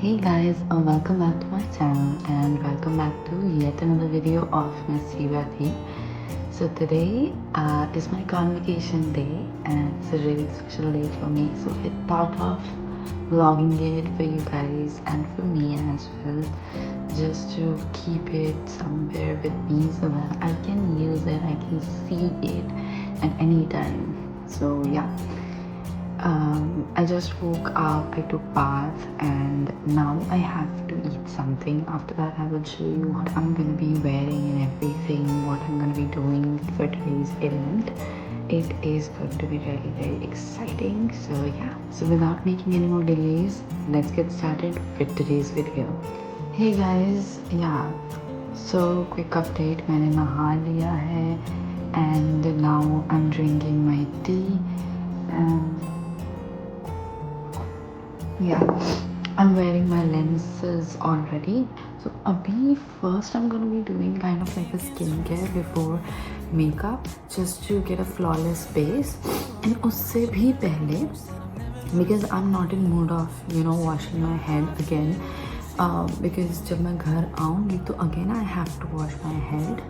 Hey guys, welcome back to my channel and welcome back to yet another video of Miss Sivati. So today is my convocation day and it's a really special day for me. So I thought of vlogging it for you guys and for me as well, just to keep it somewhere with me so that I can use it, I can see it at any time. So yeah. I just woke up, I took bath and now I have to eat something. After that I will show you what I'm going to be wearing and everything, what I'm going to be doing for today's event. It is going to be very, very exciting. So yeah, so without making any more delays, let's get started with today's video. Hey guys, yeah, so quick update, मैंने नहा लिया है and now I'm drinking my tea and yeah, I'm wearing my lenses already. So abhi first I'm going to be doing kind of like a skincare before makeup, just to get a flawless base. And usse bhi pehle, because I'm not in mood of washing my head again, because जब मैं घर आऊँगी तो again I have to wash my head.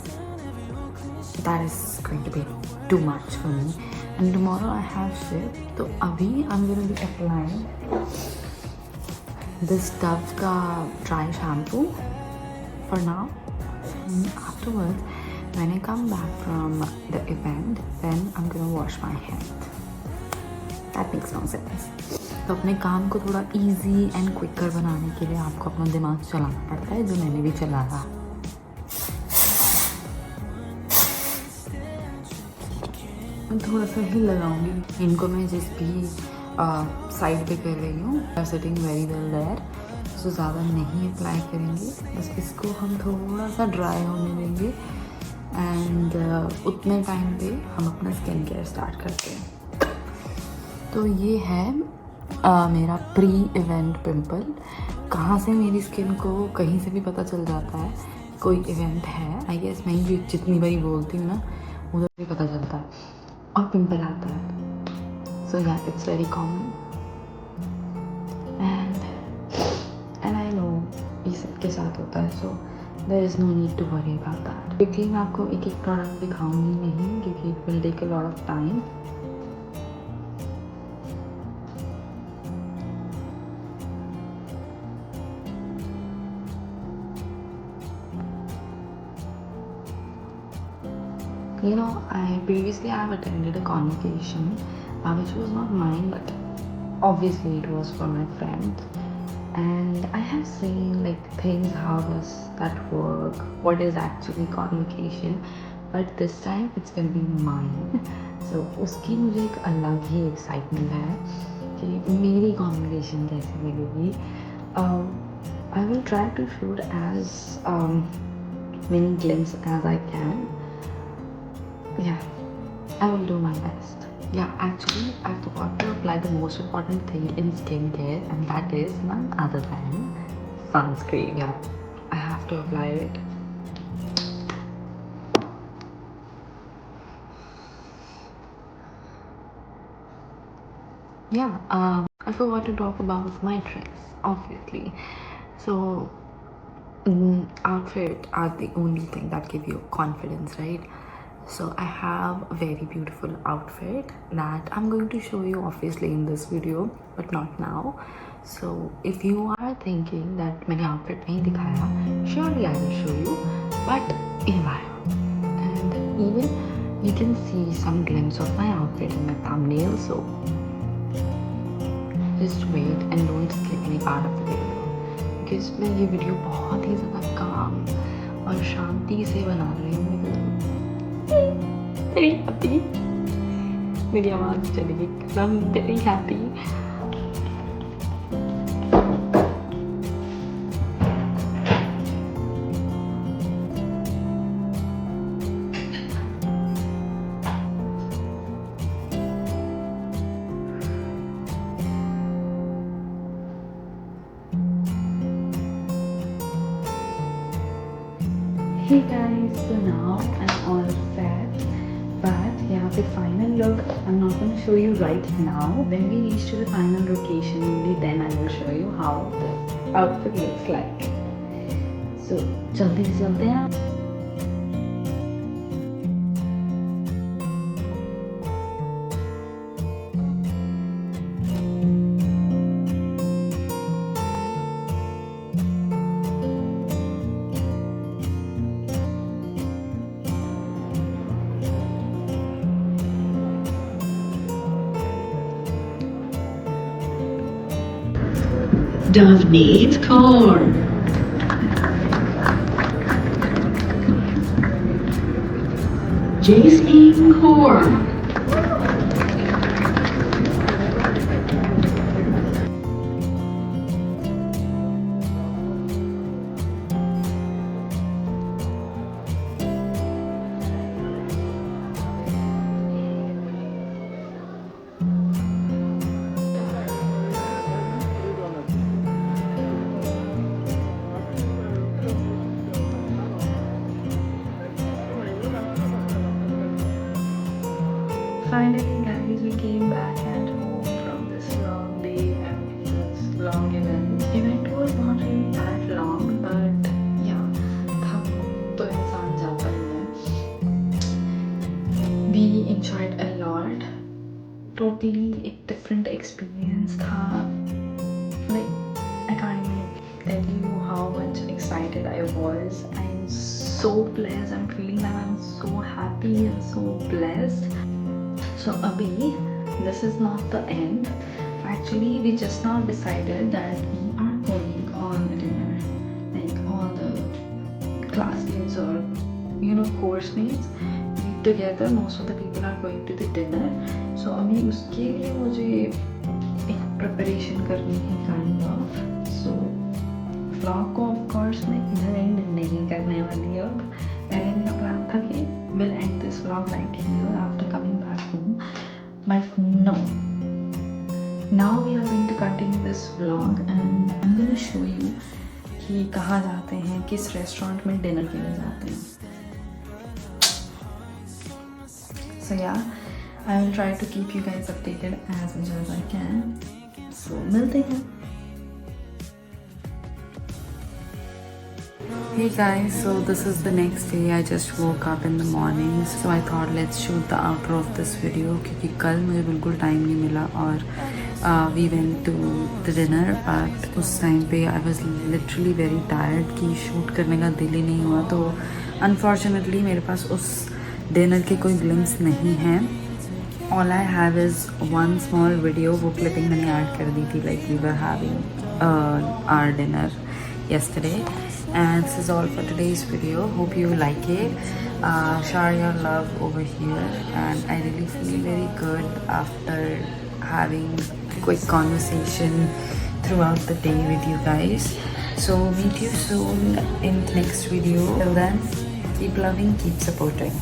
That is going to be too much for me. And tomorrow I have shift, so abhi I'm going to be applying this Dove ka dry shampoo for now. And afterwards, when I come back from the event, then I'm going to wash my head. That makes no sense. तो अपने काम को थोड़ा easy and quicker बनाने के लिए आपको अपना दिमाग चलाना पड़ता है, जो मैंने भी चलाया. मैं थोड़ा सा ही लगाऊंगी इनको. मैं जिस भी साइड पे कर रही हूँ, सिटिंग वेरी वेल देयर, सो ज़्यादा नहीं अप्लाई करेंगे. बस इसको हम थोड़ा सा ड्राई होने देंगे एंड उतने टाइम पे हम अपना स्किन केयर स्टार्ट करते हैं. तो ये है मेरा प्री इवेंट पिंपल. कहाँ से मेरी स्किन को कहीं से भी पता चल जाता है कोई इवेंट है. आई गेस मैं जितनी बारी बोलती हूँ ना, उधर भी पता चलता है और पिंपल आता है. So yeah, it's very common and I know ये सबके साथ होता है, so there is no need to worry about that. क्योंकि मैं आपको एक एक प्रोडक्ट दिखाऊंगी नहीं, क्योंकि it will take a lot of time. I previously have attended a convocation which was not mine, but obviously it was for my friend, and I have seen like things, how does that work, what is actually convocation, but this time it's gonna be mine. So उसकी मुझे एक अलग ही excitement है कि मेरी convocation कैसे लगेगी. I will try to shoot as many glimpses as I can. Yeah, I will do my best. Yeah, actually, I forgot to apply the most important thing in skincare, and that is none other than sunscreen. Yeah, I have to apply it. Yeah, I forgot to talk about my tricks, obviously. So, outfit are the only thing that give you confidence, right? So I have a very beautiful outfit that I'm going to show you obviously in this video, but not now. So if you are thinking that मैंने outfit नहीं दिखाया, surely I will show you, but in a while. And even you can see some glimpse of my outfit in my thumbnail, so just wait and don't skip any part of the video, because मैं ये video बहुत ही ज़्यादा काम और शांति से बना रही हूँ. Very happy. मेरी आवाज़ चलेगी. I'm very happy. Hey guys, so now I'm all set, but यहाँ पे final look I'm not going to show you right now. When we reach to the final location only then I will show you how the outfit looks like. So जल्दी से चलते हैं. Dove needs corn. Jay's eating corn. Finally guys, we came back at home from this long day and this long event. Event was not really that long, but yeah, थक तो इंसान जाता ही है. We enjoyed a lot. Totally a different experience था. Like I can't even tell you how much excited I was. I'm so blessed. I'm feeling that I'm so happy and so blessed. So abhi, this is not the end. Actually, we just now decided that we are going on a dinner. Like all the classmates or course mates, we together. Most of the people are going to the dinner. So abhi uske liye mujhe ek preparation karni hai kind of. So vlog को of course मैं इधर end नहीं करने वाली हूँ. पहले मेरा plan था कि we'll end this vlog right here after coming back home. But no. Now we are going to continue this vlog and I'm going to show you कि कहाँ जाते हैं, किस रेस्टोरेंट में डिनर के लिए जाते हैं. So yeah, I will try to keep you guys updated as much as I can. So मिलते हैं. Hey guys, so this is the next day. I just woke up in the morning, so I thought let's shoot the outro of this video क्योंकि कल मुझे बिल्कुल time नहीं मिला और we went to the dinner but उस time पे I was literally very tired कि शूट करने का दिल ही नहीं हुआ. तो unfortunately मेरे पास उस डिनर के कोई glimpse नहीं है. All I have is one small video, वो clipping मैंने ऐड कर दी थी, like we were having our dinner yesterday. And this is all for today's video. Hope you like it. Share your love over here, and I really feel very good after having quick conversation throughout the day with you guys. So meet you soon in the next video. Till then, keep loving, keep supporting.